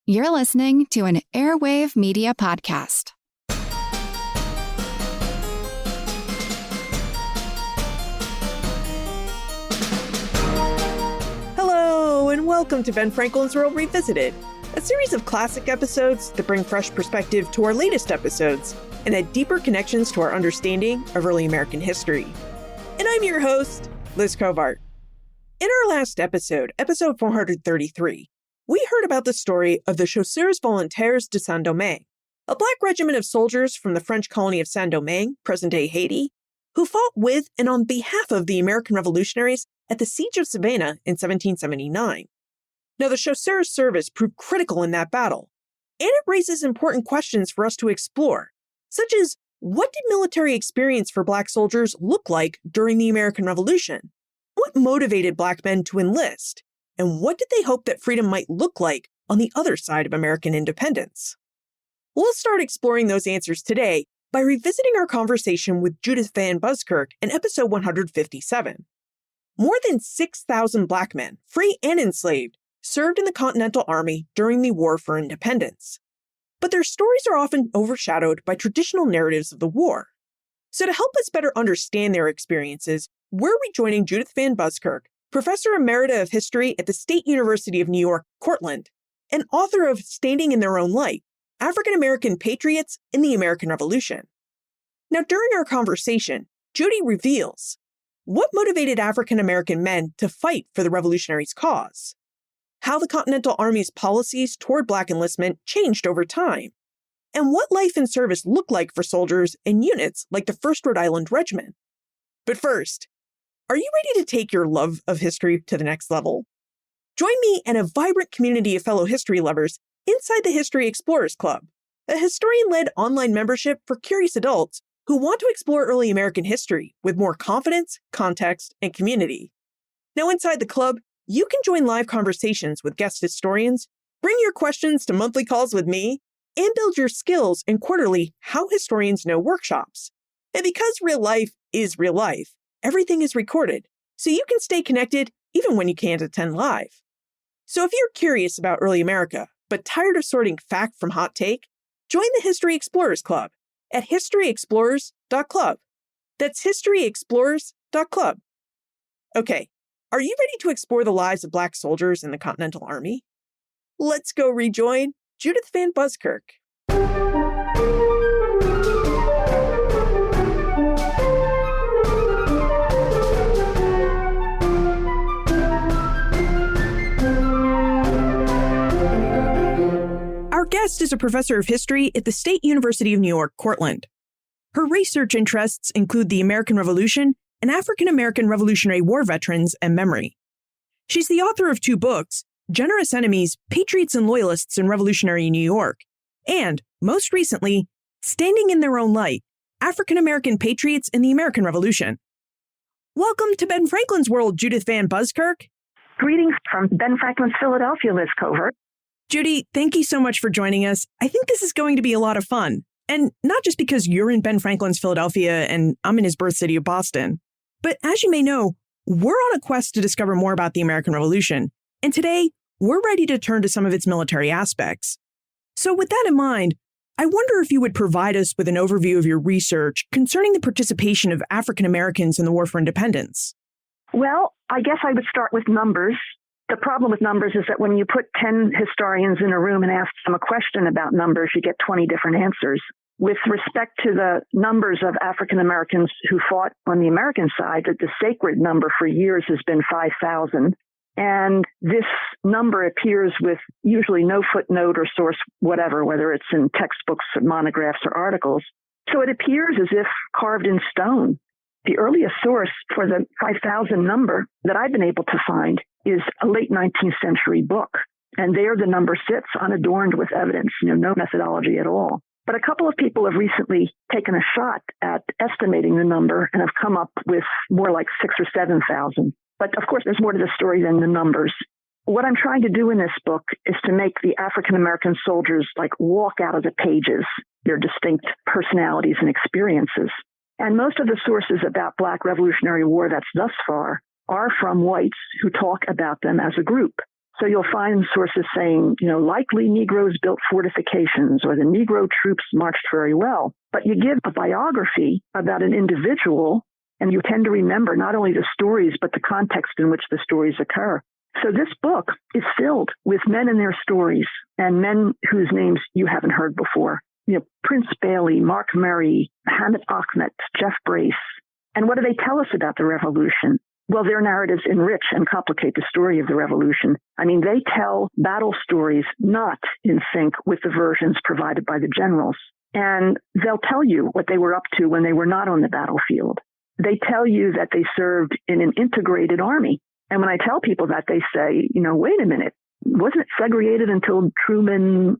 You're listening to an Airwave Media Podcast. Hello, and welcome to Ben Franklin's World Revisited, a series of classic episodes that bring fresh perspective to our latest episodes and add deeper connections to our understanding of early American history. And I'm your host, Liz Covart. In our last episode, episode 433, we heard about the story of the Chasseurs Volontaires de Saint-Domingue, a black regiment of soldiers from the French colony of Saint-Domingue, present-day Haiti, who fought with and on behalf of the American revolutionaries at the Siege of Savannah in 1779. Now, the Chasseurs' service proved critical in that battle, and it raises important questions for us to explore, such as what did military experience for black soldiers look like during the American Revolution? What motivated black men to enlist? And what did they hope that freedom might look like on the other side of American independence? We'll start exploring those answers today by revisiting our conversation with Judith Van Buskirk in episode 157. More than 6,000 black men, free and enslaved, served in the Continental Army during the War for Independence. But their stories are often overshadowed by traditional narratives of the war. So to help us better understand their experiences, we're rejoining Judith Van Buskirk, Professor Emerita of History at the State University of New York, Cortland, and author of Standing in Their Own Light, African-American Patriots in the American Revolution. Now, during our conversation, Judy reveals what motivated African-American men to fight for the revolutionaries' cause, how the Continental Army's policies toward black enlistment changed over time, and what life and service looked like for soldiers in units like the 1st Rhode Island Regiment. But first, are you ready to take your love of history to the next level? Join me and a vibrant community of fellow history lovers inside the History Explorers Club, a historian-led online membership for curious adults who want to explore early American history with more confidence, context, and community. Now, inside the club, you can join live conversations with guest historians, bring your questions to monthly calls with me, and build your skills in quarterly How Historians Know workshops. And because real life is real life, everything is recorded, so you can stay connected even when you can't attend live. So if you're curious about early America, but tired of sorting fact from hot take, join the History Explorers Club at historyexplorers.club. That's historyexplorers.club. Okay, are you ready to explore the lives of black soldiers in the Continental Army? Let's go rejoin Judith Van Buskirk. Our guest is a professor of history at the State University of New York, Cortland. Her research interests include the American Revolution and African-American Revolutionary War veterans and memory. She's the author of 2 books, Generous Enemies, Patriots and Loyalists in Revolutionary New York, and, most recently, Standing in Their Own Light, African-American Patriots in the American Revolution. Welcome to Ben Franklin's World, Judith Van Buskirk. Greetings from Ben Franklin's Philadelphia, Liz Covart. Judy, thank you so much for joining us. I think this is going to be a lot of fun. And not just because you're in Ben Franklin's Philadelphia and I'm in his birth city of Boston, but as you may know, we're on a quest to discover more about the American Revolution. And today, we're ready to turn to some of its military aspects. So with that in mind, I wonder if you would provide us with an overview of your research concerning the participation of African Americans in the War for Independence. Well, I guess I would start with numbers. The problem with numbers is that when you put 10 historians in a room and ask them a question about numbers, you get 20 different answers. With respect to the numbers of African Americans who fought on the American side, the sacred number for years has been 5,000. And this number appears with usually no footnote or source whatever, whether it's in textbooks, monographs, or articles. So it appears as if carved in stone. The earliest source for the 5,000 number that I've been able to find is a late 19th century book. And there the number sits unadorned with evidence, no methodology at all. But a couple of people have recently taken a shot at estimating the number and have come up with more like 6,000 or 7,000. But of course, there's more to the story than the numbers. What I'm trying to do in this book is to make the African-American soldiers walk out of the pages, their distinct personalities and experiences. And most of the sources about Black Revolutionary War that's thus far are from whites who talk about them as a group. So you'll find sources saying, likely Negroes built fortifications or the Negro troops marched very well. But you give a biography about an individual and you tend to remember not only the stories, but the context in which the stories occur. So this book is filled with men and their stories and men whose names you haven't heard before. Prince Bailey, Mark Murray, Hamid Ahmed, Jeff Brace. And what do they tell us about the revolution? Well, their narratives enrich and complicate the story of the revolution. I mean, they tell battle stories not in sync with the versions provided by the generals. And they'll tell you what they were up to when they were not on the battlefield. They tell you that they served in an integrated army. And when I tell people that, they say, wait a minute, wasn't it segregated until Truman,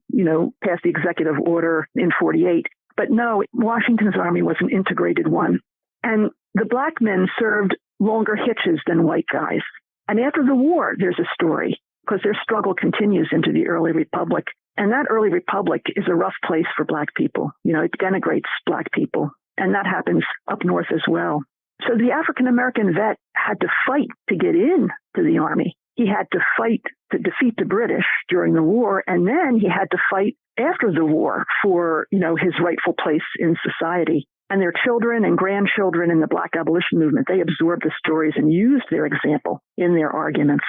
passed the executive order in 48? But no, Washington's army was an integrated one. And the black men served longer hitches than white guys. And after the war, there's a story because their struggle continues into the early republic. And that early republic is a rough place for black people. It denigrates black people. And that happens up north as well. So the African-American vet had to fight to get in to the army. He had to fight to defeat the British during the war. And then he had to fight after the war for, his rightful place in society. And their children and grandchildren in the Black abolition movement, they absorbed the stories and used their example in their arguments.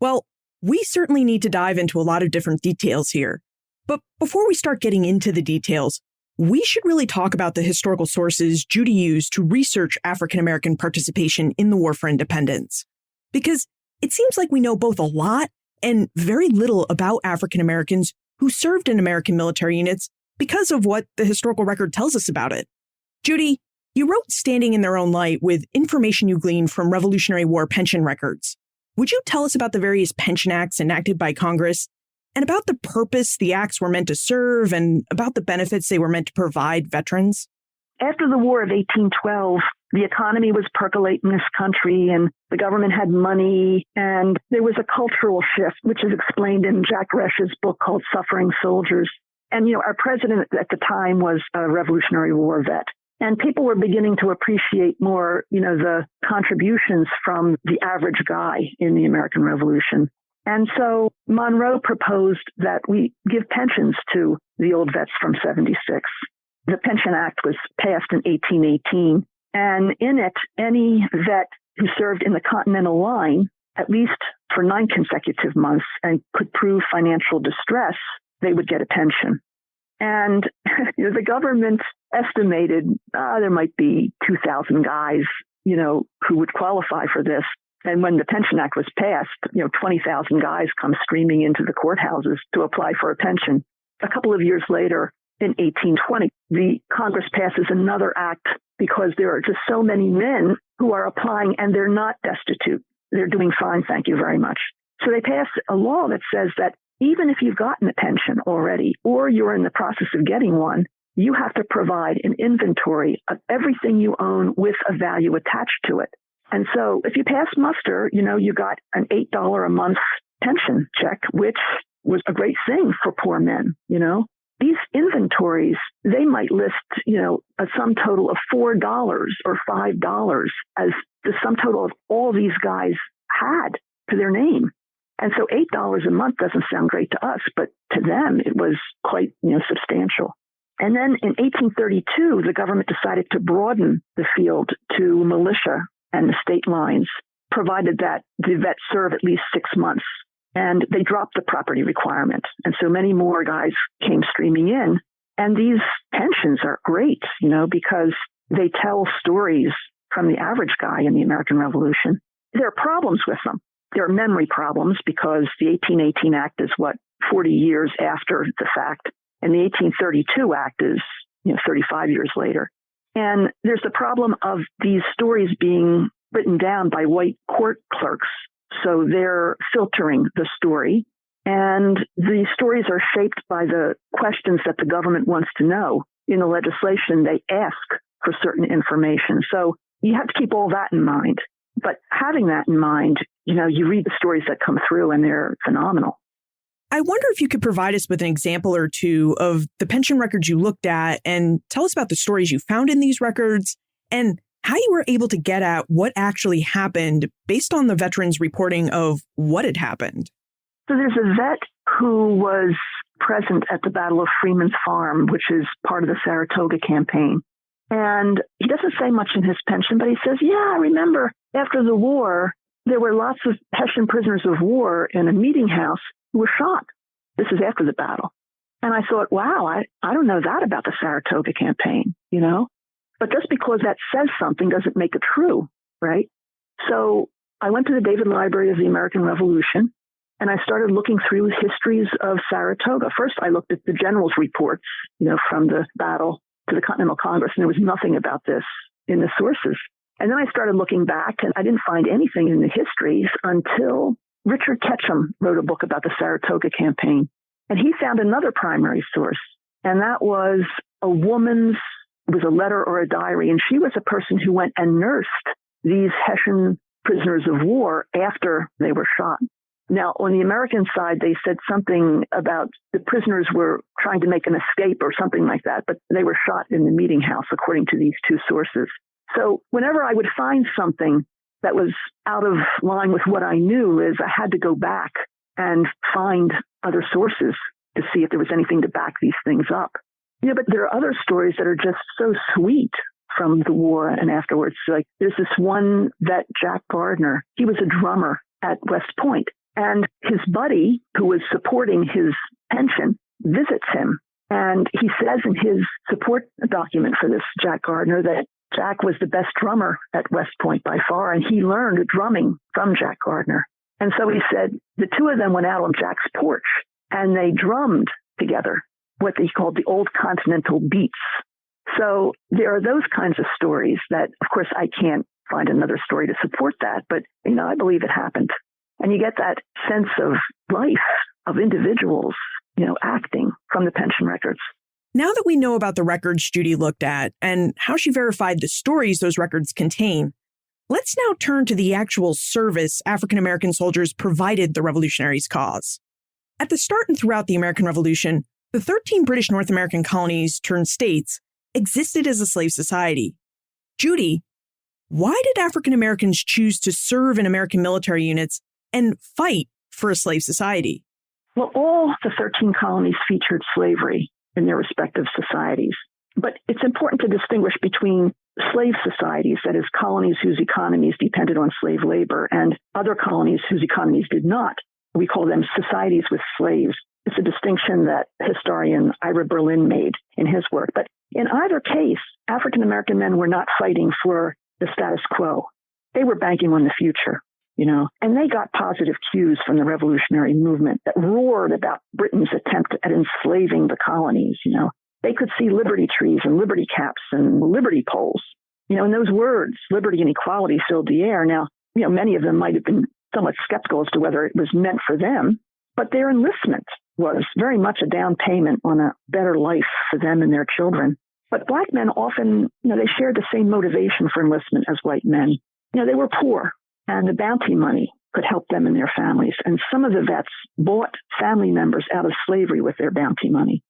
Well, we certainly need to dive into a lot of different details here. But before we start getting into the details, we should really talk about the historical sources Judy used to research African-American participation in the War for Independence. Because it seems like we know both a lot and very little about African-Americans who served in American military units because of what the historical record tells us about it. Judy, you wrote Standing in Their Own Light with information you gleaned from Revolutionary War pension records. Would you tell us about the various pension acts enacted by Congress and about the purpose the acts were meant to serve and about the benefits they were meant to provide veterans? After the War of 1812, the economy was percolating this country and the government had money and there was a cultural shift, which is explained in Jack Resch's book called Suffering Soldiers. And, our president at the time was a Revolutionary War vet. And people were beginning to appreciate more, the contributions from the average guy in the American Revolution. And so Monroe proposed that we give pensions to the old vets from 76. The Pension Act was passed in 1818. And in it, any vet who served in the Continental Line, at least for 9 consecutive months, and could prove financial distress, they would get a pension. And the government estimated there might be 2,000 guys, who would qualify for this. And when the Pension Act was passed, 20,000 guys come streaming into the courthouses to apply for a pension. A couple of years later, in 1820, the Congress passes another act because there are just so many men who are applying and they're not destitute. They're doing fine, thank you very much. So they pass a law that says that even if you've gotten a pension already or you're in the process of getting one, you have to provide an inventory of everything you own with a value attached to it. And so if you pass muster, you got an $8 a month pension check, which was a great thing for poor men, These inventories, they might list, a sum total of $4 or $5 as the sum total of all these guys had to their name. And so $8 a month doesn't sound great to us, but to them it was quite, substantial. And then in 1832, the government decided to broaden the field to militia and the state lines, provided that the vets serve at least 6 months. And they dropped the property requirement. And so many more guys came streaming in. And these pensions are great, because they tell stories from the average guy in the American Revolution. There are problems with them. There are memory problems because the 1818 Act is 40 years after the fact. And the 1832 Act is, 35 years later. And there's the problem of these stories being written down by white court clerks. So they're filtering the story. And the stories are shaped by the questions that the government wants to know. In the legislation, they ask for certain information. So you have to keep all that in mind. But having that in mind, you read the stories that come through and they're phenomenal. I wonder if you could provide us with an example or two of the pension records you looked at and tell us about the stories you found in these records and how you were able to get at what actually happened based on the veterans' reporting of what had happened. So there's a vet who was present at the Battle of Freeman's Farm, which is part of the Saratoga campaign. And he doesn't say much in his pension, but he says, yeah, I remember after the war, there were lots of Hessian prisoners of war in a meeting house who were shot. This is after the battle. And I thought, wow, I don't know that about the Saratoga campaign, you know? But just because that says something doesn't make it true, right? So I went to the David Library of the American Revolution, and I started looking through histories of Saratoga. First, I looked at the general's reports, you know, from the battle to the Continental Congress, and there was nothing about this in the sources. And then I started looking back, and I didn't find anything in the histories until Richard Ketchum wrote a book about the Saratoga campaign. And he found another primary source, and that was a woman's, it was a letter or a diary, and she was a person who went and nursed these Hessian prisoners of war after they were shot. Now, on the American side, they said something about the prisoners were trying to make an escape or something like that, but they were shot in the meeting house, according to these two sources. So whenever I would find something that was out of line with what I knew, is I had to go back and find other sources to see if there was anything to back these things up. You know, but there are other stories that are just so sweet from the war and afterwards. Like there's this one vet, Jack Gardner. He was a drummer at West Point, and his buddy, who was supporting his pension, visits him. And he says in his support document for this Jack Gardner that Jack was the best drummer at West Point by far, and he learned drumming from Jack Gardner. And so he said the two of them went out on Jack's porch and they drummed together what they called the old Continental beats. So there are those kinds of stories that, of course, I can't find another story to support that, but, you know, I believe it happened. And you get that sense of life, of individuals, you know, acting from the pension records. Now that we know about the records Judy looked at and how she verified the stories those records contain, let's now turn to the actual service African-American soldiers provided the revolutionaries' cause. At the start and throughout the American Revolution, the 13 British North American colonies turned states existed as a slave society. Judy, why did African-Americans choose to serve in American military units and fight for a slave society? Well, all the 13 colonies featured slavery in their respective societies. But it's important to distinguish between slave societies, that is, colonies whose economies depended on slave labor, and other colonies whose economies did not. We call them societies with slaves. It's a distinction that historian Ira Berlin made in his work. But in either case, African-American men were not fighting for the status quo. They were banking on the future, you know, and they got positive cues from the revolutionary movement that roared about Britain's attempt at enslaving the colonies, you know. They could see liberty trees and liberty caps and liberty poles, you know, and those words, liberty and equality, filled the air. Now, you know, many of them might have been somewhat skeptical as to whether it was meant for them, but their enlistment was very much a down payment on a better life for them and their children. But Black men often, you know, they shared the same motivation for enlistment as white men. You know, they were poor, and the bounty money could help them and their families. And some of the vets bought family members out of slavery with their bounty money.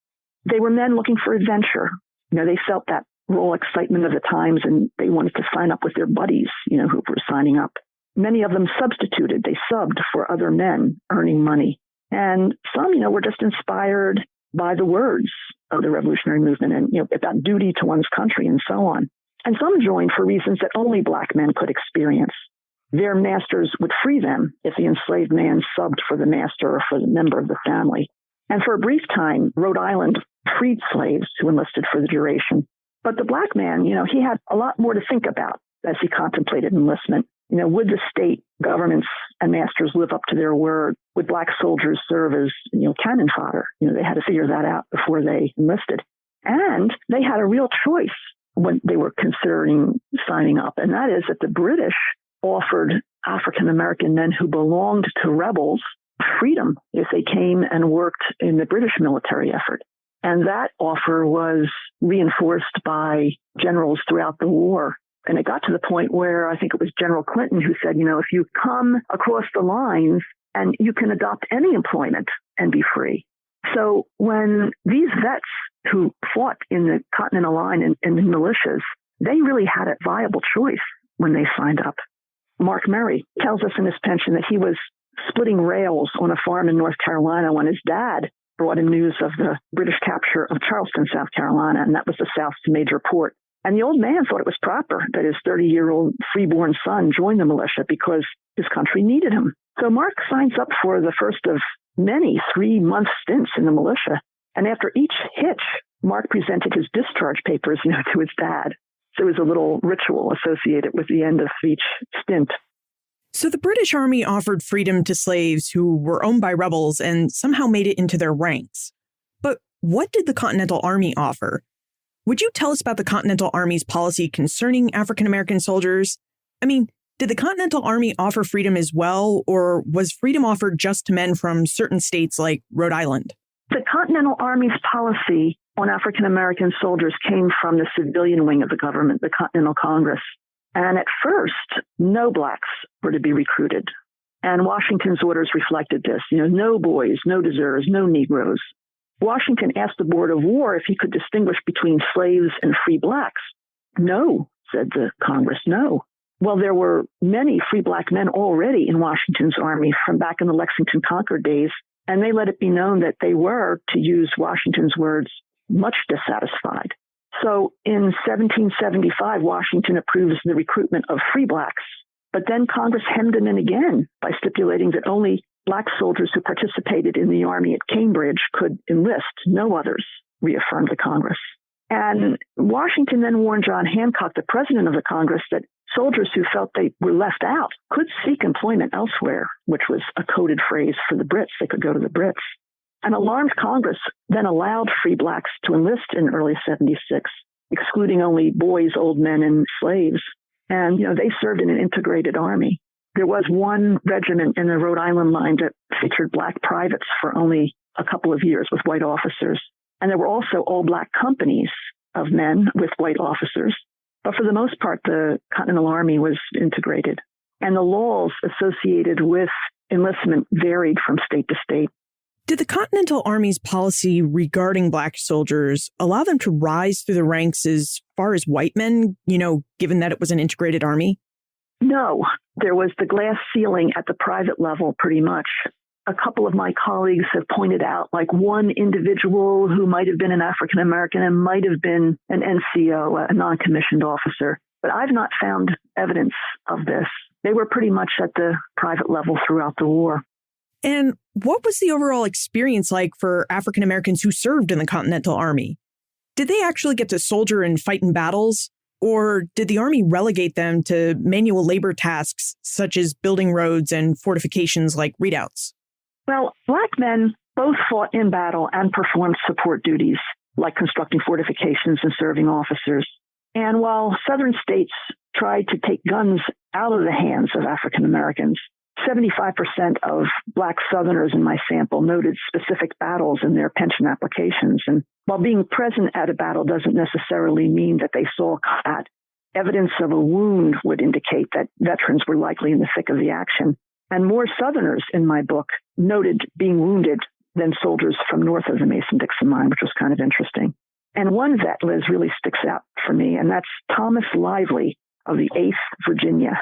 They were men looking for adventure. You know, they felt that raw excitement of the times, and they wanted to sign up with their buddies, you know, who were signing up. Many of them substituted. They subbed for other men earning money. And some, you know, were just inspired by the words of the revolutionary movement and, you know, about duty to one's country and so on. And some joined for reasons that only Black men could experience. Their masters would free them if the enslaved man subbed for the master or for the member of the family. And for a brief time, Rhode Island freed slaves who enlisted for the duration. But the Black man, you know, he had a lot more to think about as he contemplated enlistment. You know, would the state governments and masters live up to their word? Would Black soldiers serve as, you know, cannon fodder? You know, they had to figure that out before they enlisted. And they had a real choice when they were considering signing up. And that is that the British offered African-American men who belonged to rebels freedom if they came and worked in the British military effort. And that offer was reinforced by generals throughout the war. And it got to the point where I think it was General Clinton who said, you know, if you come across the lines and you can adopt any employment and be free. So when these vets who fought in the Continental Line and in the militias, they really had a viable choice when they signed up. Mark Murray tells us in his pension that he was splitting rails on a farm in North Carolina when his dad brought him news of the British capture of Charleston, South Carolina, and that was the South's major port. And the old man thought it was proper that his 30-year-old freeborn son join the militia because his country needed him. So Mark signs up for the first of many 3-month stints in the militia. And after each hitch, Mark presented his discharge papers, to his dad. So it was a little ritual associated with the end of each stint. So the British Army offered freedom to slaves who were owned by rebels and somehow made it into their ranks. But what did the Continental Army offer? Would you tell us about the Continental Army's policy concerning African-American soldiers? I mean, did the Continental Army offer freedom as well, or was freedom offered just to men from certain states like Rhode Island? The Continental Army's policy on African-American soldiers came from the civilian wing of the government, the Continental Congress. And at first, no blacks were to be recruited. And Washington's orders reflected this. No boys, no deserters, no Negroes. Washington asked the Board of War if he could distinguish between slaves and free blacks. No, said the Congress, no. Well, there were many free black men already in Washington's army from back in the Lexington Concord days, and they let it be known that they were, to use Washington's words, much dissatisfied. So in 1775, Washington approves the recruitment of free blacks, but then Congress hemmed him in again by stipulating that only black soldiers who participated in the Army at Cambridge could enlist, no others, reaffirmed the Congress. And Washington then warned John Hancock, the president of the Congress, that soldiers who felt they were left out could seek employment elsewhere, which was a coded phrase for the Brits. They could go to the Brits. An alarmed Congress then allowed free blacks to enlist in early 76, excluding only boys, old men, and slaves. And, they served in an integrated army. There was one regiment in the Rhode Island line that featured black privates for only a couple of years with white officers. And there were also all-black companies of men with white officers. But for the most part, the Continental Army was integrated. And the laws associated with enlistment varied from state to state. Did the Continental Army's policy regarding black soldiers allow them to rise through the ranks as far as white men, given that it was an integrated army? No, there was the glass ceiling at the private level pretty much. A couple of my colleagues have pointed out like one individual who might have been an African American and might have been an NCO, a non-commissioned officer. But I've not found evidence of this. They were pretty much at the private level throughout the war. And what was the overall experience like for African Americans who served in the Continental Army? Did they actually get to soldier and fight in battles? Or did the Army relegate them to manual labor tasks such as building roads and fortifications like redoubts? Well, black men both fought in battle and performed support duties, like constructing fortifications and serving officers. And while Southern states tried to take guns out of the hands of African Americans, 75% of black Southerners in my sample noted specific battles in their pension applications. And while being present at a battle doesn't necessarily mean that they saw combat, evidence of a wound would indicate that veterans were likely in the thick of the action. And more Southerners in my book noted being wounded than soldiers from north of the Mason-Dixon line, which was kind of interesting. And one vet, Liz, really sticks out for me, and that's Thomas Lively of the 8th Virginia.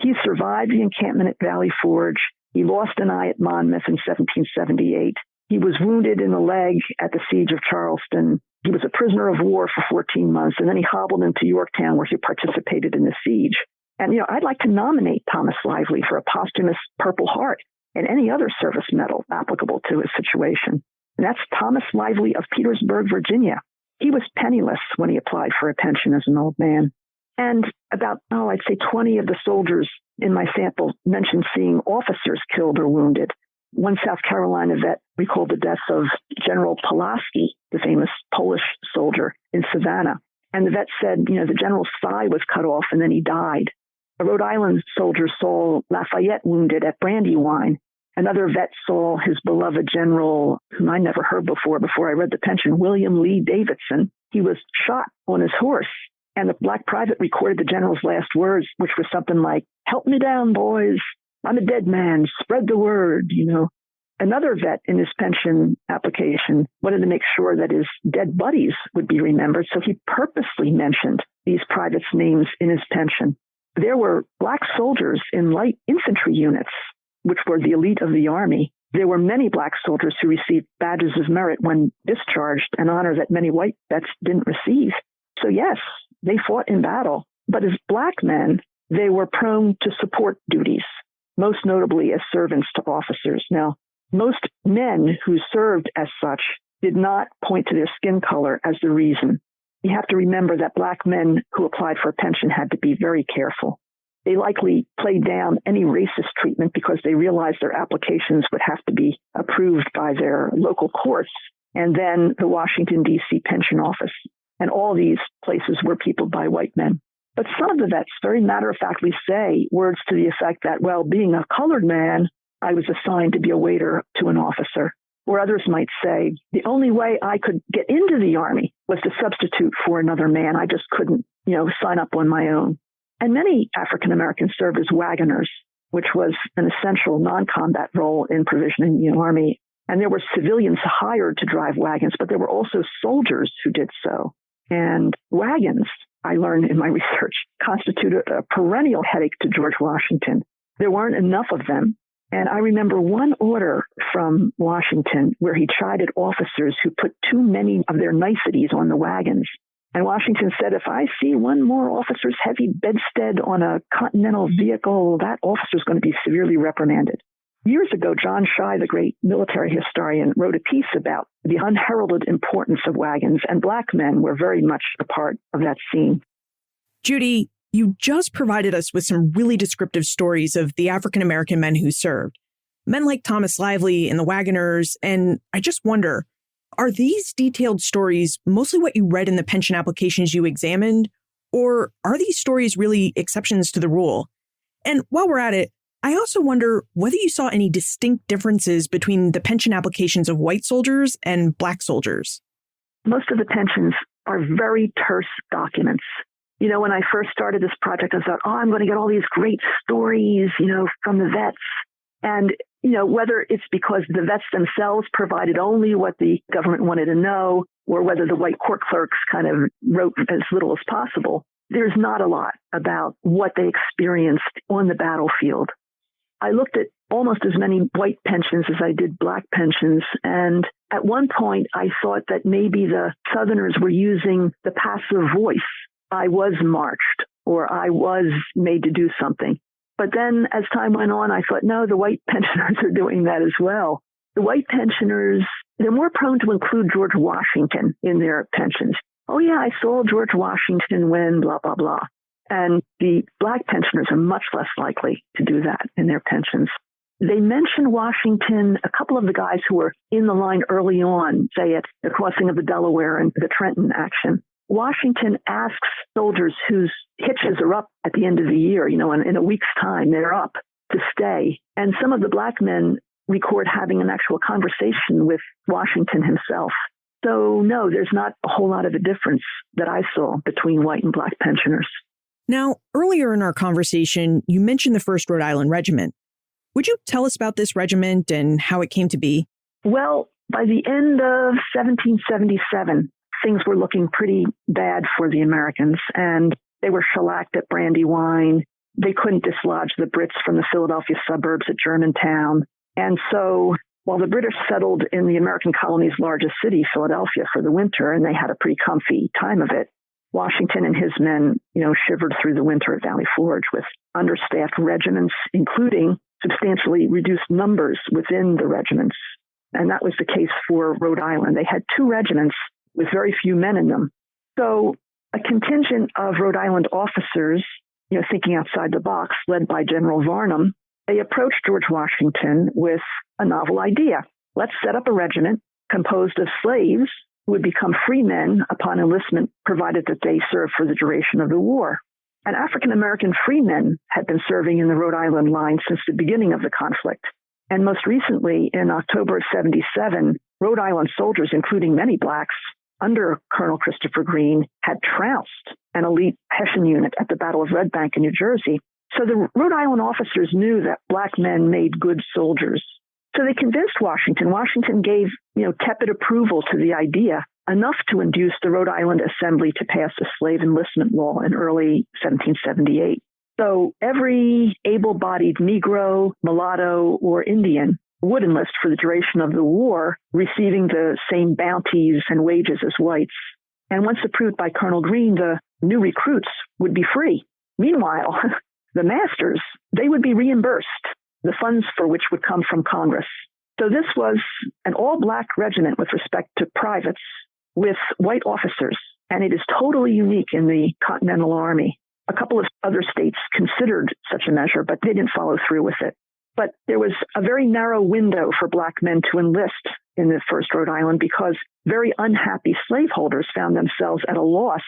He survived the encampment at Valley Forge. He lost an eye at Monmouth in 1778. He was wounded in the leg at the siege of Charleston. He was a prisoner of war for 14 months, and then he hobbled into Yorktown where he participated in the siege. And, I'd like to nominate Thomas Lively for a posthumous Purple Heart and any other service medal applicable to his situation. And that's Thomas Lively of Petersburg, Virginia. He was penniless when he applied for a pension as an old man. And about, I'd say 20 of the soldiers in my sample mentioned seeing officers killed or wounded. One South Carolina vet recalled the death of General Pulaski, the famous Polish soldier, in Savannah. And the vet said, the general's thigh was cut off and then he died. A Rhode Island soldier saw Lafayette wounded at Brandywine. Another vet saw his beloved general, whom I never heard before I read the pension, William Lee Davidson. He was shot on his horse. And the black private recorded the general's last words, which was something like, "Help me down, boys. I'm a dead man. Spread the word," Another vet in his pension application wanted to make sure that his dead buddies would be remembered, so he purposely mentioned these privates' names in his pension. There were black soldiers in light infantry units, which were the elite of the Army, there were many black soldiers who received badges of merit when discharged, an honor that many white vets didn't receive. So yes, they fought in battle, but as black men, they were prone to support duties, most notably as servants to officers. Now, most men who served as such did not point to their skin color as the reason. You have to remember that black men who applied for a pension had to be very careful. They likely played down any racist treatment because they realized their applications would have to be approved by their local courts and then the Washington, D.C. pension office. And all these places were peopled by white men. But some of the vets very matter-of-factly say words to the effect that, well, being a colored man, I was assigned to be a waiter to an officer. Or others might say, the only way I could get into the Army was to substitute for another man. I just couldn't, sign up on my own. And many African Americans served as wagoners, which was an essential non-combat role in provisioning the Army. And there were civilians hired to drive wagons, but there were also soldiers who did so. And wagons, I learned in my research, constituted a perennial headache to George Washington. There weren't enough of them. And I remember one order from Washington where he chided officers who put too many of their niceties on the wagons. And Washington said, if I see one more officer's heavy bedstead on a Continental vehicle, that officer's going to be severely reprimanded. Years ago, John Shai, the great military historian, wrote a piece about the unheralded importance of wagons, and black men were very much a part of that scene. Judy, you just provided us with some really descriptive stories of the African-American men who served. Men like Thomas Lively and the Wagoners, and I just wonder, are these detailed stories mostly what you read in the pension applications you examined, or are these stories really exceptions to the rule? And while we're at it, I also wonder whether you saw any distinct differences between the pension applications of white soldiers and black soldiers. Most of the pensions are very terse documents. When I first started this project, I thought, I'm going to get all these great stories, from the vets. And, whether it's because the vets themselves provided only what the government wanted to know, or whether the white court clerks kind of wrote as little as possible, there's not a lot about what they experienced on the battlefield. I looked at almost as many white pensions as I did black pensions. And at one point, I thought that maybe the Southerners were using the passive voice. I was marched, or I was made to do something. But then as time went on, I thought, no, the white pensioners are doing that as well. The white pensioners, they're more prone to include George Washington in their pensions. Oh, yeah, I saw George Washington when blah, blah, blah. And the black pensioners are much less likely to do that in their pensions. They mention Washington, a couple of the guys who were in the line early on, say at the crossing of the Delaware and the Trenton action. Washington asks soldiers whose hitches are up at the end of the year, in a week's time, they're up to stay. And some of the black men record having an actual conversation with Washington himself. So no, there's not a whole lot of a difference that I saw between white and black pensioners. Now, earlier in our conversation, you mentioned the 1st Rhode Island Regiment. Would you tell us about this regiment and how it came to be? Well, by the end of 1777, things were looking pretty bad for the Americans, and they were shellacked at Brandywine. They couldn't dislodge the Brits from the Philadelphia suburbs at Germantown. And so while the British settled in the American colony's largest city, Philadelphia, for the winter, and they had a pretty comfy time of it, Washington and his men, shivered through the winter at Valley Forge with understaffed regiments, including substantially reduced numbers within the regiments. And that was the case for Rhode Island. They had 2 regiments with very few men in them. So a contingent of Rhode Island officers, thinking outside the box, led by General Varnum, they approached George Washington with a novel idea. Let's set up a regiment composed of slaves who would become free men upon enlistment, provided that they served for the duration of the war. And African-American freemen had been serving in the Rhode Island line since the beginning of the conflict. And most recently, in October of 77, Rhode Island soldiers, including many blacks, under Colonel Christopher Green, had trounced an elite Hessian unit at the Battle of Red Bank in New Jersey. So the Rhode Island officers knew that black men made good soldiers. So they convinced Washington. Washington gave, tepid approval to the idea, enough to induce the Rhode Island Assembly to pass a slave enlistment law in early 1778. So every able-bodied Negro, mulatto, or Indian would enlist for the duration of the war, receiving the same bounties and wages as whites. And once approved by Colonel Greene, the new recruits would be free. Meanwhile, the masters, they would be reimbursed, the funds for which would come from Congress. So this was an all-black regiment with respect to privates with white officers, and it is totally unique in the Continental Army. A couple of other states considered such a measure, but they didn't follow through with it. But there was a very narrow window for black men to enlist in the 1st Rhode Island because very unhappy slaveholders found themselves at a loss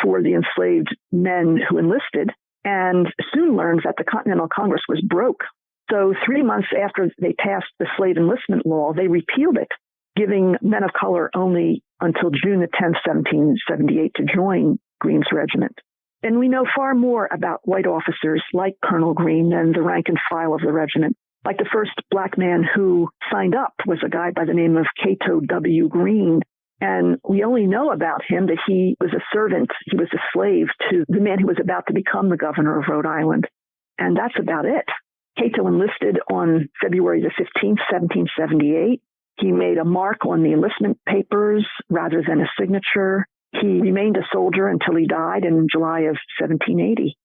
for the enslaved men who enlisted and soon learned that the Continental Congress was broke. So 3 months after they passed the slave enlistment law, they repealed it, giving men of color only until June the 10th, 1778 to join Greene's regiment. And we know far more about white officers like Colonel Greene than the rank and file of the regiment. Like the first black man who signed up was a guy by the name of Cato W. Greene. And we only know about him that he was a servant, he was a slave to the man who was about to become the governor of Rhode Island. And that's about it. Cato enlisted on February the 15th, 1778. He made a mark on the enlistment papers rather than a signature. He remained a soldier until he died in July of 1780.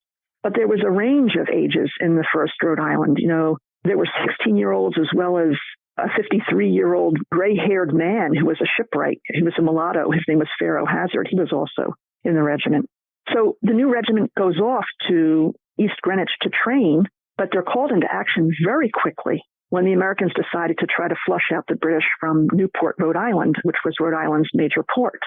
But there was a range of ages in the 1st Rhode Island. You know, there were 16-year-olds as well as a 53-year-old gray-haired man who was a shipwright. He was a mulatto. His name was Pharaoh Hazard. He was also in the regiment. So the new regiment goes off to East Greenwich to train, but they're called into action very quickly when the Americans decided to try to flush out the British from Newport, Rhode Island, which was Rhode Island's major port.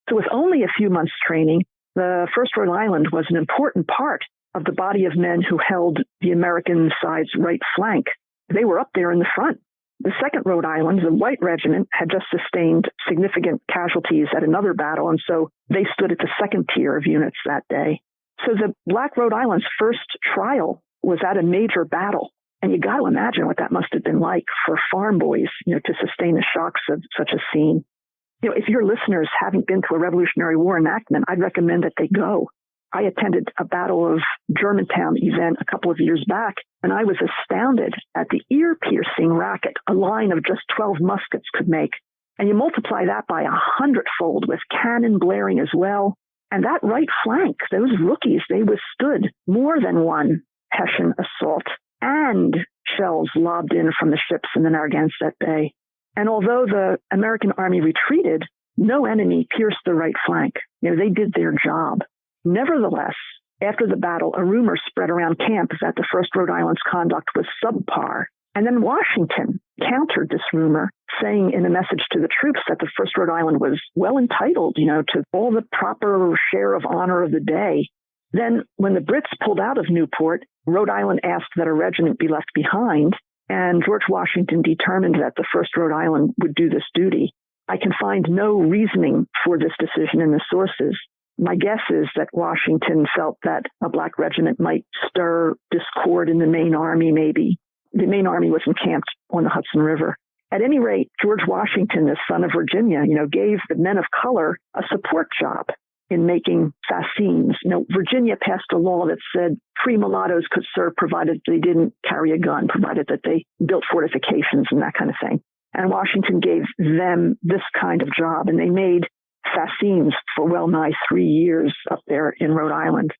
So with only a few months' training, the 1st Rhode Island was an important part of the body of men who held the American side's right flank. They were up there in the front. The 2nd Rhode Island, the white regiment, had just sustained significant casualties at another battle, and so they stood at the 2nd tier of units that day. So the Black Rhode Island's first trial was at a major battle. And you got to imagine what that must have been like for farm boys, to sustain the shocks of such a scene. If your listeners haven't been to a Revolutionary War enactment, I'd recommend that they go. I attended a Battle of Germantown event a couple of years back, and I was astounded at the ear-piercing racket a line of just 12 muskets could make. And you multiply that by 100-fold with cannon blaring as well. And that right flank, those rookies, they withstood more than one Hessian assault and shells lobbed in from the ships in the Narragansett Bay. And although the American army retreated, no enemy pierced the right flank. They did their job. Nevertheless, after the battle, a rumor spread around camp that the 1st Rhode Island's conduct was subpar. And then Washington countered this rumor, saying in a message to the troops that the 1st Rhode Island was well entitled, to all the proper share of honor of the day. Then when the Brits pulled out of Newport, Rhode Island asked that a regiment be left behind, and George Washington determined that the 1st Rhode Island would do this duty. I can find no reasoning for this decision in the sources. My guess is that Washington felt that a black regiment might stir discord in the main army, maybe. The main army was encamped on the Hudson River. At any rate, George Washington, the son of Virginia, gave the men of color a support job in making fascines. Virginia passed a law that said free mulattoes could serve provided they didn't carry a gun, provided that they built fortifications and that kind of thing. And Washington gave them this kind of job, and they made fascines for well nigh 3 years up there in Rhode Island.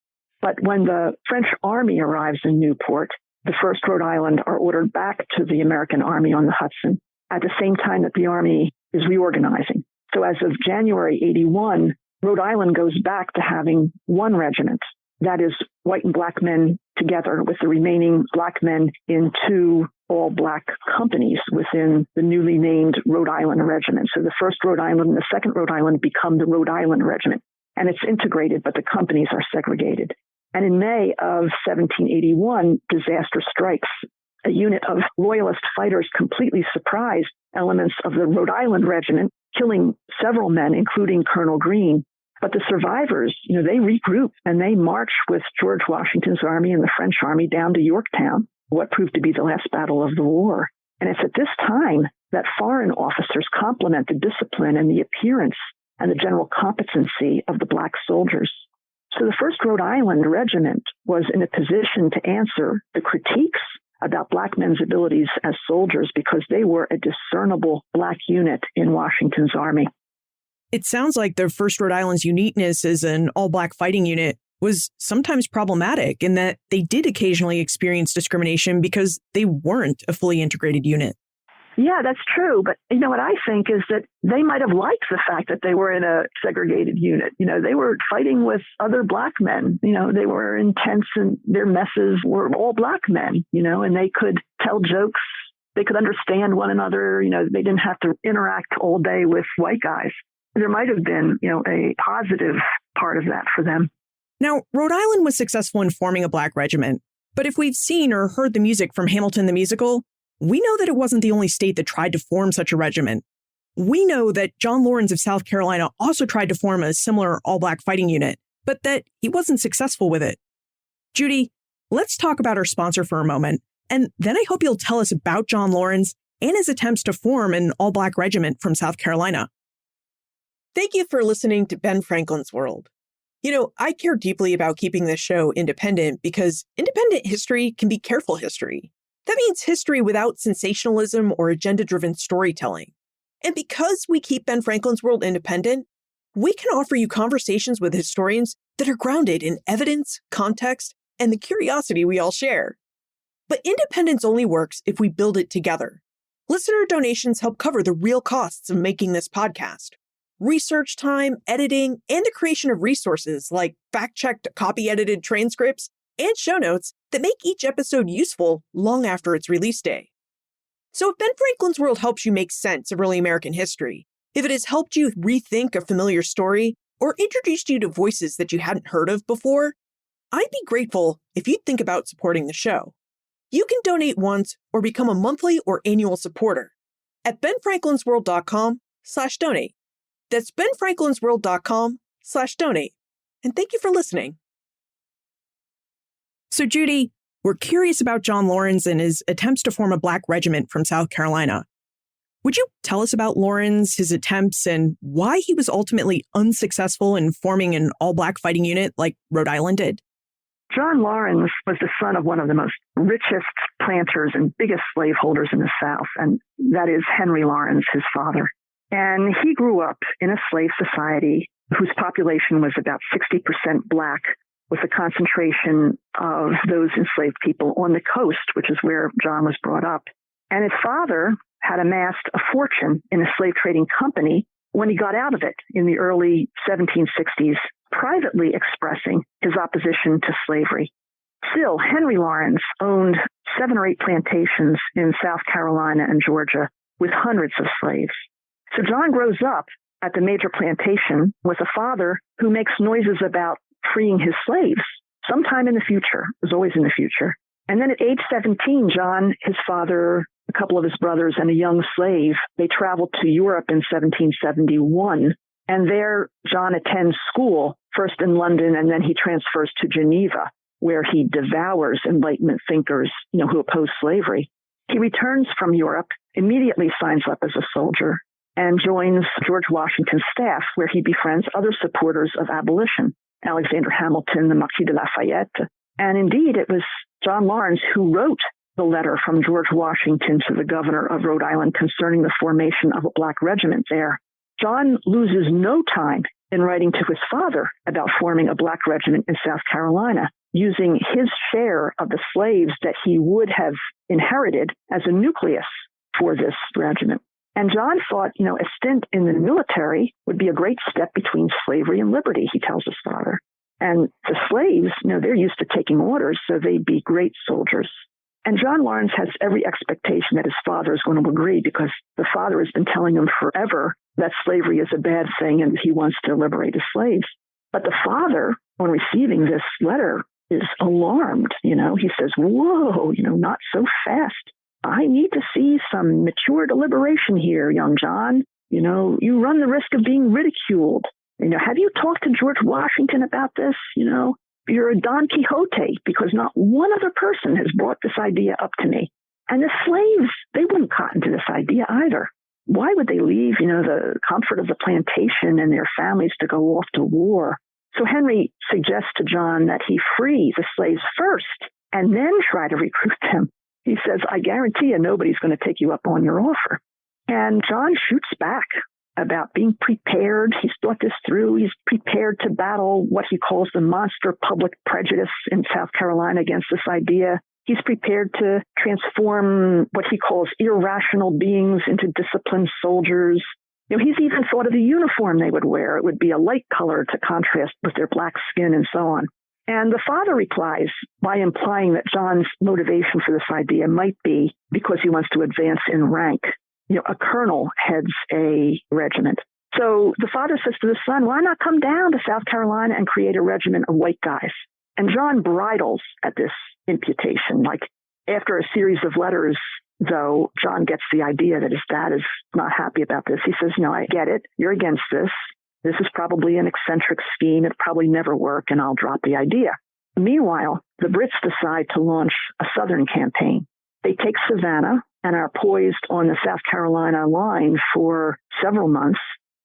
But when the French army arrives in Newport, the 1st Rhode Island are ordered back to the American army on the Hudson at the same time that the army is reorganizing. So as of January 81, Rhode Island goes back to having one regiment, that is white and black men together with the remaining black men in 2 all-black companies within the newly named Rhode Island Regiment. So the 1st Rhode Island and the 2nd Rhode Island become the Rhode Island Regiment. And it's integrated, but the companies are segregated. And in May of 1781, disaster strikes. A unit of Loyalist fighters completely surprised elements of the Rhode Island Regiment, killing several men, including Colonel Greene. But the survivors, they regroup and they march with George Washington's army and the French army down to Yorktown, what proved to be the last battle of the war. And it's at this time that foreign officers compliment the discipline and the appearance and the general competency of the black soldiers. So the 1st Rhode Island Regiment was in a position to answer the critiques about Black men's abilities as soldiers because they were a discernible Black unit in Washington's army. It sounds like the 1st Rhode Island's uniqueness as an all-Black fighting unit was sometimes problematic in that they did occasionally experience discrimination because they weren't a fully integrated unit. Yeah, that's true. But you know what I think is that they might have liked the fact that they were in a segregated unit. They were fighting with other Black men. They were intense and their messes were all Black men, and they could tell jokes. They could understand one another. They didn't have to interact all day with white guys. There might have been, a positive part of that for them. Now, Rhode Island was successful in forming a Black regiment. But if we've seen or heard the music from Hamilton the Musical, we know that it wasn't the only state that tried to form such a regiment. We know that John Laurens of South Carolina also tried to form a similar all-Black fighting unit, but that he wasn't successful with it. Judy, let's talk about our sponsor for a moment, and then I hope you'll tell us about John Laurens and his attempts to form an all-Black regiment from South Carolina. Thank you for listening to Ben Franklin's World. I care deeply about keeping this show independent because independent history can be careful history. That means history without sensationalism or agenda-driven storytelling. And because we keep Ben Franklin's World independent, we can offer you conversations with historians that are grounded in evidence, context, and the curiosity we all share. But independence only works if we build it together. Listener donations help cover the real costs of making this podcast. Research time, editing, and the creation of resources like fact-checked, copy-edited transcripts and show notes that make each episode useful long after its release day. So if Ben Franklin's World helps you make sense of early American history, if it has helped you rethink a familiar story, or introduced you to voices that you hadn't heard of before, I'd be grateful if you'd think about supporting the show. You can donate once or become a monthly or annual supporter at benfranklinsworld.com/donate. That's benfranklinsworld.com/donate. And thank you for listening. So, Judy, we're curious about John Laurens and his attempts to form a Black regiment from South Carolina. Would you tell us about Laurens, his attempts, and why he was ultimately unsuccessful in forming an all-Black fighting unit like Rhode Island did? John Laurens was the son of one of the most richest planters and biggest slaveholders in the South, and that is Henry Laurens, his father. And he grew up in a slave society whose population was about 60% Black, with a concentration of those enslaved people on the coast, which is where John was brought up. And his father had amassed a fortune in a slave trading company when he got out of it in the early 1760s, privately expressing his opposition to slavery. Still, Henry Laurens owned 7 or 8 plantations in South Carolina and Georgia with hundreds of slaves. So John grows up at the major plantation with a father who makes noises about freeing his slaves sometime in the future. It was always in the future. And then at age 17, John, his father, a couple of his brothers, and a young slave, they traveled to Europe in 1771. And there, John attends school, first in London, and then he transfers to Geneva, where he devours Enlightenment thinkers, who oppose slavery. He returns from Europe, immediately signs up as a soldier, and joins George Washington's staff, where he befriends other supporters of abolition, Alexander Hamilton, the Marquis de Lafayette. And indeed, it was John Laurens who wrote the letter from George Washington to the governor of Rhode Island concerning the formation of a Black regiment there. John loses no time in writing to his father about forming a Black regiment in South Carolina, using his share of the slaves that he would have inherited as a nucleus for this regiment. And John thought, a stint in the military would be a great step between slavery and liberty, he tells his father. And the slaves, they're used to taking orders, so they'd be great soldiers. And John Laurens has every expectation that his father is going to agree, because the father has been telling him forever that slavery is a bad thing and he wants to liberate his slaves. But the father, on receiving this letter, is alarmed. He says, whoa, not so fast. I need to see some mature deliberation here, young John. You run the risk of being ridiculed. Have you talked to George Washington about this? You're a Don Quixote, because not one other person has brought this idea up to me. And the slaves, they wouldn't cotton to this idea either. Why would they leave, the comfort of the plantation and their families to go off to war? So Henry suggests to John that he free the slaves first and then try to recruit them. He says, I guarantee you nobody's going to take you up on your offer. And John shoots back about being prepared. He's thought this through. He's prepared to battle what he calls the monster public prejudice in South Carolina against this idea. He's prepared to transform what he calls irrational beings into disciplined soldiers. He's even thought of the uniform they would wear. It would be a light color to contrast with their black skin and so on. And the father replies by implying that John's motivation for this idea might be because he wants to advance in rank. A colonel heads a regiment. So the father says to the son, why not come down to South Carolina and create a regiment of white guys? And John bridles at this imputation. Like, after a series of letters, though, John gets the idea that his dad is not happy about this. He says, no, I get it. You're against this. This is probably an eccentric scheme. It'll probably never work, and I'll drop the idea. Meanwhile, the Brits decide to launch a southern campaign. They take Savannah and are poised on the South Carolina line for several months.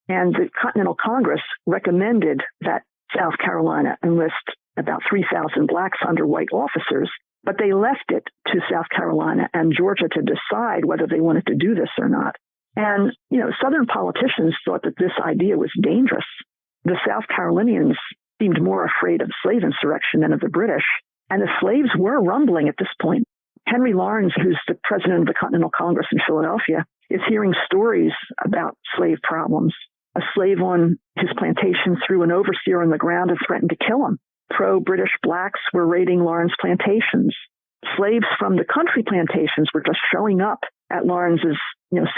And the Continental Congress recommended that South Carolina enlist about 3,000 blacks under white officers, but they left it to South Carolina and Georgia to decide whether they wanted to do this or not. And, Southern politicians thought that this idea was dangerous. The South Carolinians seemed more afraid of slave insurrection than of the British, and the slaves were rumbling at this point. Henry Lawrence, who's the president of the Continental Congress in Philadelphia, is hearing stories about slave problems. A slave on his plantation threw an overseer on the ground and threatened to kill him. Pro-British blacks were raiding Lawrence plantations. Slaves from the country plantations were just showing up at Lawrence's,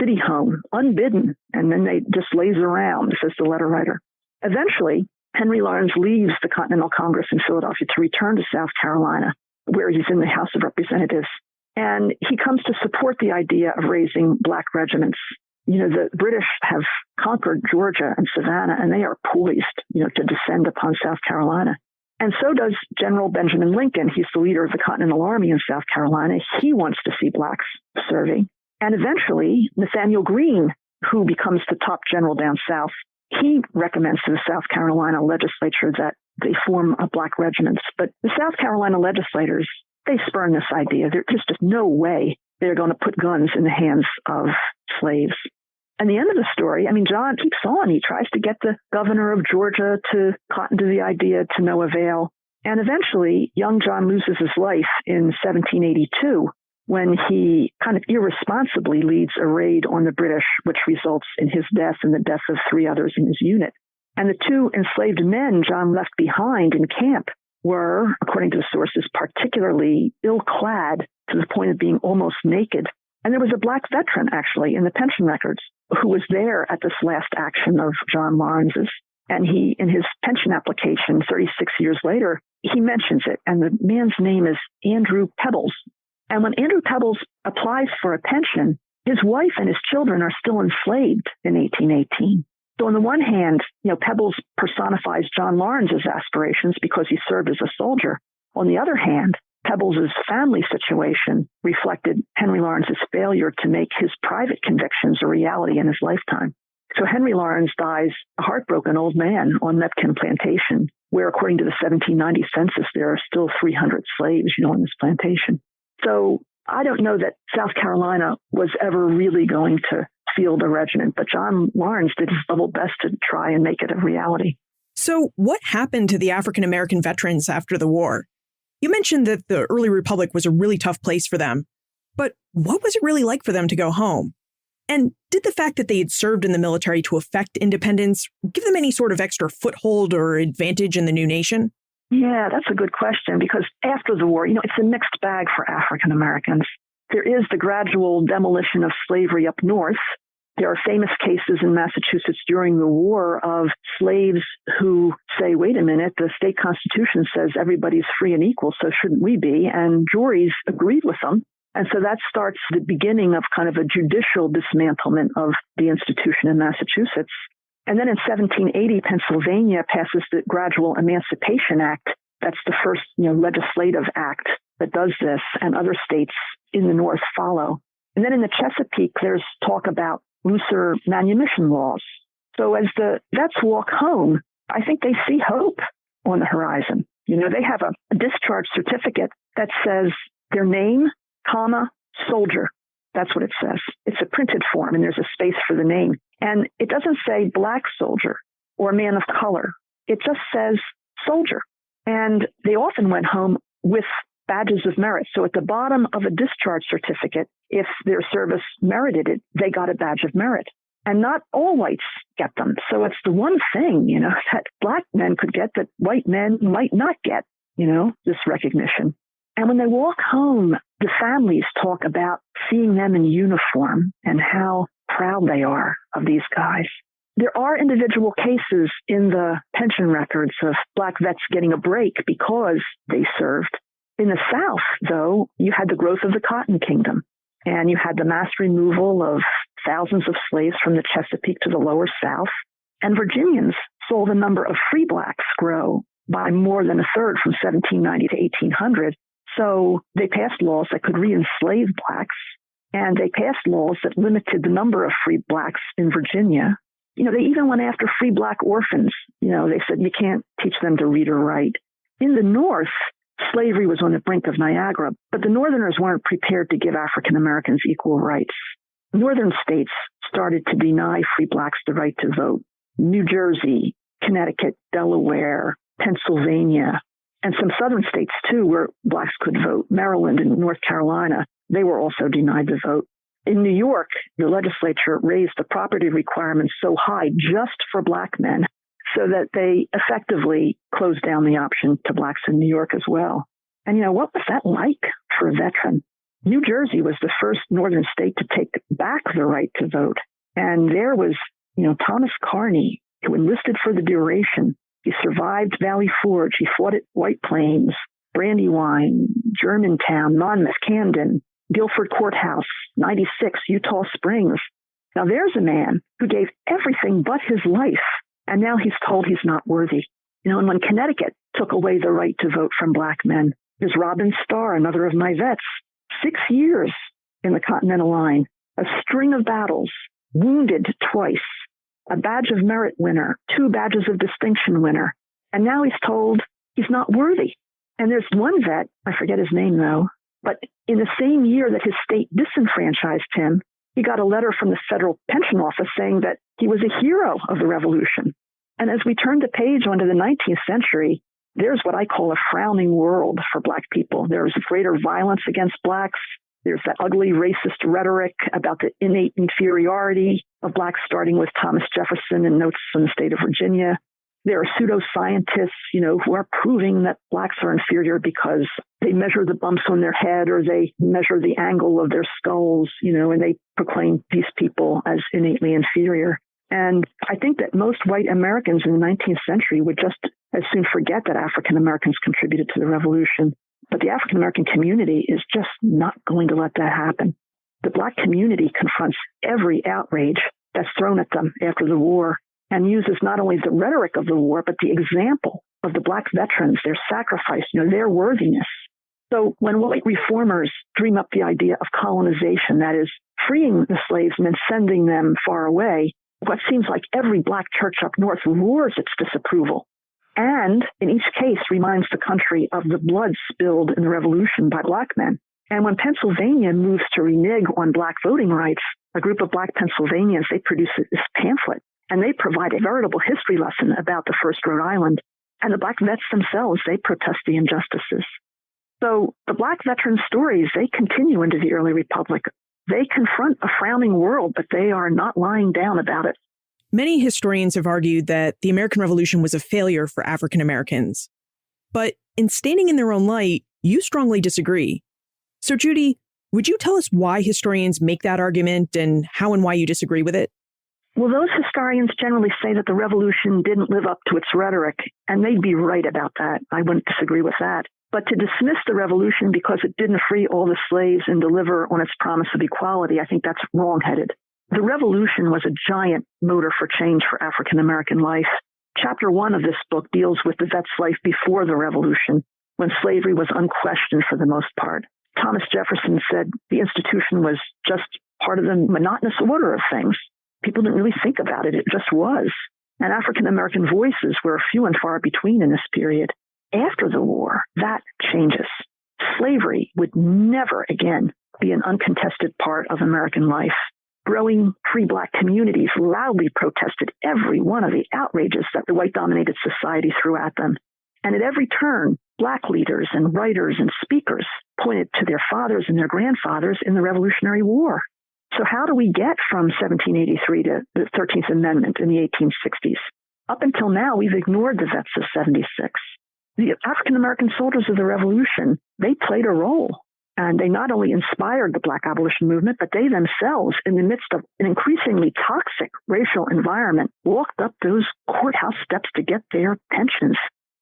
city home, unbidden, and then they just laze around, says the letter writer. Eventually, Henry Lawrence leaves the Continental Congress in Philadelphia to return to South Carolina, where he's in the House of Representatives. And he comes to support the idea of raising black regiments. The British have conquered Georgia and Savannah, and they are poised, to descend upon South Carolina. And so does General Benjamin Lincoln. He's the leader of the Continental Army in South Carolina. He wants to see blacks serving. And eventually, Nathaniel Greene, who becomes the top general down south, he recommends to the South Carolina legislature that they form black regiments. But the South Carolina legislators, they spurn this idea. There's just no way they're going to put guns in the hands of slaves. And the end of the story, John keeps on. He tries to get the governor of Georgia to cotton to the idea to no avail. And eventually, young John loses his life in 1782 when he kind of irresponsibly leads a raid on the British, which results in his death and the death of 3 others in his unit. And the 2 enslaved men John left behind in camp were, according to the sources, particularly ill-clad to the point of being almost naked. And there was a black veteran, actually, in the pension records who was there at this last action of John Lawrence's. And he, in his pension application 36 years later, he mentions it. And the man's name is Andrew Pebbles. And when Andrew Pebbles applies for a pension, his wife and his children are still enslaved in 1818. So on the one hand, Pebbles personifies John Lawrence's aspirations because he served as a soldier. On the other hand, Pebbles' family situation reflected Henry Lawrence's failure to make his private convictions a reality in his lifetime. So Henry Lawrence dies a heartbroken old man on Mepkin Plantation, where according to the 1790 census, there are still 300 slaves, on this plantation. So I don't know that South Carolina was ever really going to field a regiment, but John Lawrence did his level best to try and make it a reality. So what happened to the African-American veterans after the war? You mentioned that the early republic was a really tough place for them, but what was it really like for them to go home? And did the fact that they had served in the military to effect independence give them any sort of extra foothold or advantage in the new nation? Yeah, that's a good question, because after the war, it's a mixed bag for African Americans. There is the gradual demolition of slavery up north. There are famous cases in Massachusetts during the war of slaves who say, wait a minute, the state constitution says everybody's free and equal, so shouldn't we be? And juries agreed with them. And so that starts the beginning of kind of a judicial dismantlement of the institution in Massachusetts. And then in 1780, Pennsylvania passes the Gradual Emancipation Act. That's the first, legislative act that does this, and other states in the North follow. And then in the Chesapeake, there's talk about looser manumission laws. So as the vets walk home, I think they see hope. on the horizon. They have a discharge certificate that says their name, comma, soldier. That's what it says. It's a printed form, and there's a space for the name. And it doesn't say black soldier or man of color. It just says soldier. And they often went home with badges of merit. So at the bottom of a discharge certificate, if their service merited it, they got a badge of merit. And not all whites get them. So it's the one thing, that black men could get that white men might not get, this recognition. And when they walk home, the families talk about seeing them in uniform and how proud they are of these guys. There are individual cases in the pension records of black vets getting a break because they served. In the South, though, you had the growth of the Cotton Kingdom, and you had the mass removal of thousands of slaves from the Chesapeake to the lower South. And Virginians saw the number of free blacks grow by more than a third from 1790 to 1800. So they passed laws that could re-enslave blacks, and they passed laws that limited the number of free blacks in Virginia. They even went after free black orphans. They said you can't teach them to read or write. In the North, slavery was on the brink of Niagara, but the Northerners weren't prepared to give African Americans equal rights. Northern states started to deny free blacks the right to vote. New Jersey, Connecticut, Delaware, Pennsylvania, and some southern states, too, where blacks could vote. Maryland and North Carolina, they were also denied the vote. In New York, the legislature raised the property requirements so high just for black men so that they effectively closed down the option to blacks in New York as well. And, what was that like for a veteran? New Jersey was the first northern state to take back the right to vote. And there was, Thomas Carney, who enlisted for the duration. He survived Valley Forge. He fought at White Plains, Brandywine, Germantown, Monmouth, Camden, Guilford Courthouse, 96, Eutaw Springs. Now there's a man who gave everything but his life, and now he's told he's not worthy. And when Connecticut took away the right to vote from black men, there's Robin Starr, another of my vets, 6 years in the Continental line, a string of battles, wounded twice, a badge of merit winner, 2 badges of distinction winner, and now he's told he's not worthy. And there's one vet, I forget his name though, but in the same year that his state disenfranchised him, he got a letter from the federal pension office saying that he was a hero of the revolution. And as we turn the page onto the 19th century, there's what I call a frowning world for black people. There's greater violence against blacks. There's that ugly racist rhetoric about the innate inferiority of blacks, starting with Thomas Jefferson and Notes on the State of Virginia. There are pseudoscientists, who are proving that blacks are inferior because they measure the bumps on their head or they measure the angle of their skulls, and they proclaim these people as innately inferior. And I think that most white Americans in the 19th century would just as soon forget that African Americans contributed to the revolution. But the African American community is just not going to let that happen. The black community confronts every outrage that's thrown at them after the war and uses not only the rhetoric of the war, but the example of the black veterans, their sacrifice, their worthiness. So when white reformers dream up the idea of colonization, that is, freeing the slaves and then sending them far away, what seems like every black church up north roars its disapproval. And in each case reminds the country of the blood spilled in the revolution by black men. And when Pennsylvania moves to renege on black voting rights, a group of black Pennsylvanians, they produce this pamphlet, and they provide a veritable history lesson about the first Rhode Island. And the black vets themselves, they protest the injustices. So the black veteran stories, they continue into the early republic. They confront a frowning world, but they are not lying down about it. Many historians have argued that the American Revolution was a failure for African Americans. But in standing in their own light, you strongly disagree. So Judy, would you tell us why historians make that argument and how and why you disagree with it? Well, those historians generally say that the revolution didn't live up to its rhetoric, and they'd be right about that. I wouldn't disagree with that. But to dismiss the revolution because it didn't free all the slaves and deliver on its promise of equality, I think that's wrong-headed. The revolution was a giant motor for change for African American life. Chapter 1 of this book deals with the vet's life before the revolution, when slavery was unquestioned for the most part. Thomas Jefferson said the institution was just part of the monotonous order of things. People didn't really think about it. It just was. And African American voices were few and far between in this period. After the war, that changes. Slavery would never again be an uncontested part of American life. Growing free Black communities loudly protested every one of the outrages that the white-dominated society threw at them. And at every turn, Black leaders and writers and speakers pointed to their fathers and their grandfathers in the Revolutionary War. So how do we get from 1783 to the 13th Amendment in the 1860s? Up until now, we've ignored the vets of 76. The African-American soldiers of the Revolution, they played a role. And they not only inspired the Black abolition movement, but they themselves, in the midst of an increasingly toxic racial environment, walked up those courthouse steps to get their pensions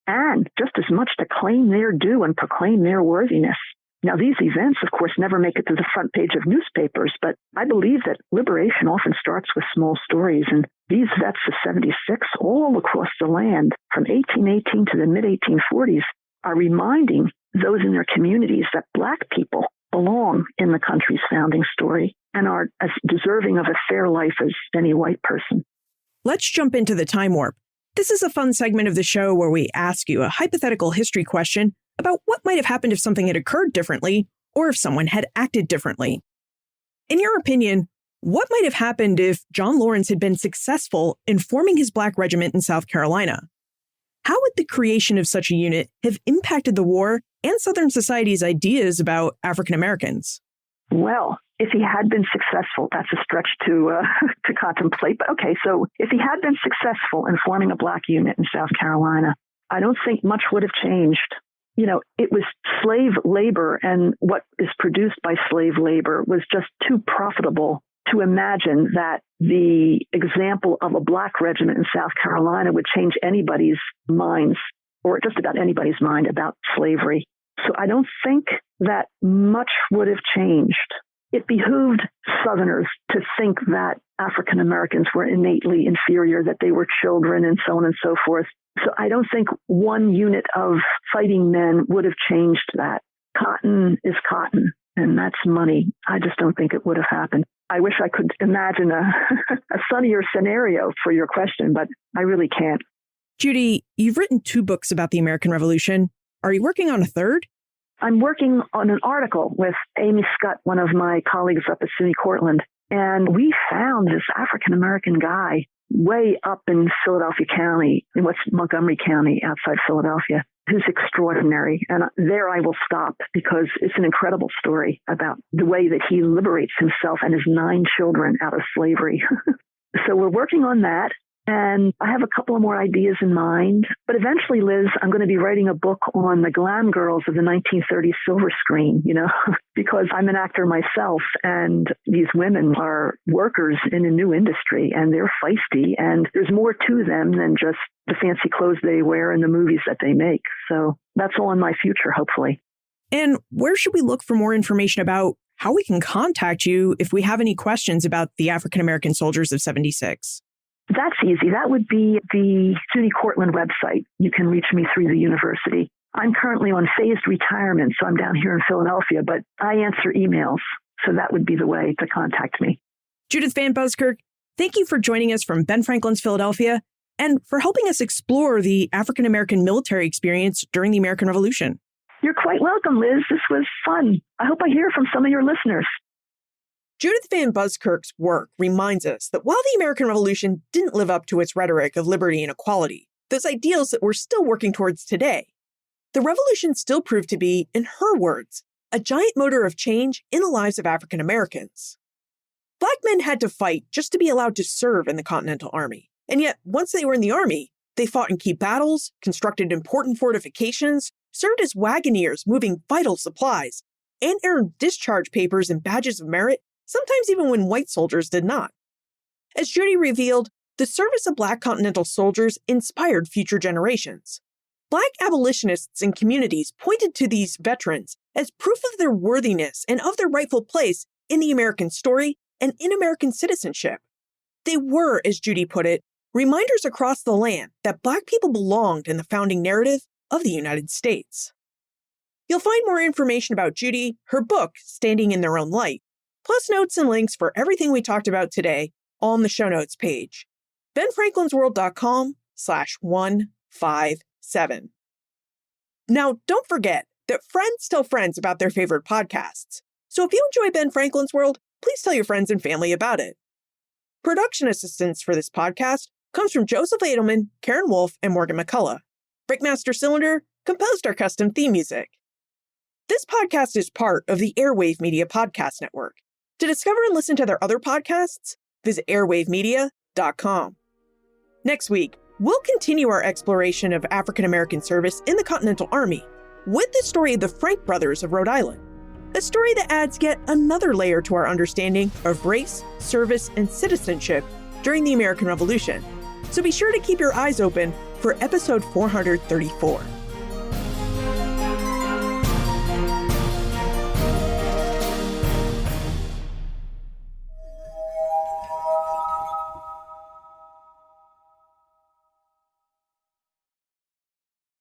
and just as much to claim their due and proclaim their worthiness. Now, these events, of course, never make it to the front page of newspapers, but I believe that liberation often starts with small stories. And these vets of 76 all across the land from 1818 to the mid-1840s are reminding those in their communities that Black people belong in the country's founding story and are as deserving of a fair life as any white person. Let's jump into the time warp. This is a fun segment of the show where we ask you a hypothetical history question about what might have happened if something had occurred differently or if someone had acted differently. In your opinion, what might have happened if John Lawrence had been successful in forming his Black regiment in South Carolina? How would the creation of such a unit have impacted the war and Southern society's ideas about African Americans? Well, if he had been successful, that's a stretch to contemplate. But okay, so if he had been successful in forming a Black unit in South Carolina, I don't think much would have changed. You know, it was slave labor, and what is produced by slave labor was just too profitable to imagine that the example of a Black regiment in South Carolina would change anybody's minds, or just about anybody's mind, about slavery. So I don't think that much would have changed. It behooved Southerners to think that African Americans were innately inferior, that they were children, and so on and so forth. So I don't think one unit of fighting men would have changed that. Cotton is cotton, and that's money. I just don't think it would have happened. I wish I could imagine a sunnier scenario for your question, but I really can't. Judy, you've written 2 books about the American Revolution. Are you working on a third? I'm working on an article with Amy Scott, one of my colleagues up at SUNY Cortland, and we found this African-American guy way up in Philadelphia County, in what's Montgomery County outside Philadelphia, who's extraordinary. And there I will stop because it's an incredible story about the way that he liberates himself and his 9 children out of slavery. So we're working on that. And I have a couple of more ideas in mind. But eventually, Liz, I'm going to be writing a book on the glam girls of the 1930s silver screen, because I'm an actor myself. And these women are workers in a new industry, and they're feisty. And there's more to them than just the fancy clothes they wear and the movies that they make. So that's all in my future, hopefully. And where should we look for more information about how we can contact you if we have any questions about the African American soldiers of 76? That's easy. That would be the SUNY Cortland website. You can reach me through the university. I'm currently on phased retirement, so I'm down here in Philadelphia, but I answer emails. So that would be the way to contact me. Judith Van Buskirk, thank you for joining us from Ben Franklin's Philadelphia and for helping us explore the African American military experience during the American Revolution. You're quite welcome, Liz. This was fun. I hope I hear from some of your listeners. Judith Van Buskirk's work reminds us that while the American Revolution didn't live up to its rhetoric of liberty and equality, those ideals that we're still working towards today, the revolution still proved to be, in her words, a giant motor of change in the lives of African Americans. Black men had to fight just to be allowed to serve in the Continental Army, and yet once they were in the Army, they fought in key battles, constructed important fortifications, served as wagoneers moving vital supplies, and earned discharge papers and badges of merit, sometimes even when white soldiers did not. As Judy revealed, the service of Black Continental soldiers inspired future generations. Black abolitionists and communities pointed to these veterans as proof of their worthiness and of their rightful place in the American story and in American citizenship. They were, as Judy put it, reminders across the land that Black people belonged in the founding narrative of the United States. You'll find more information about Judy, her book, Standing in Their Own Light, plus notes and links for everything we talked about today on the show notes page. benfranklinsworld.com/157. Now, don't forget that friends tell friends about their favorite podcasts. So if you enjoy Ben Franklin's World, please tell your friends and family about it. Production assistance for this podcast comes from Joseph Edelman, Karen Wolf, and Morgan McCullough. Breakmaster Cylinder composed our custom theme music. This podcast is part of the Airwave Media Podcast Network. To discover and listen to their other podcasts, visit airwavemedia.com. Next week, we'll continue our exploration of African American service in the Continental Army with the story of the Frank brothers of Rhode Island, a story that adds yet another layer to our understanding of race, service, and citizenship during the American Revolution. So be sure to keep your eyes open for episode 434.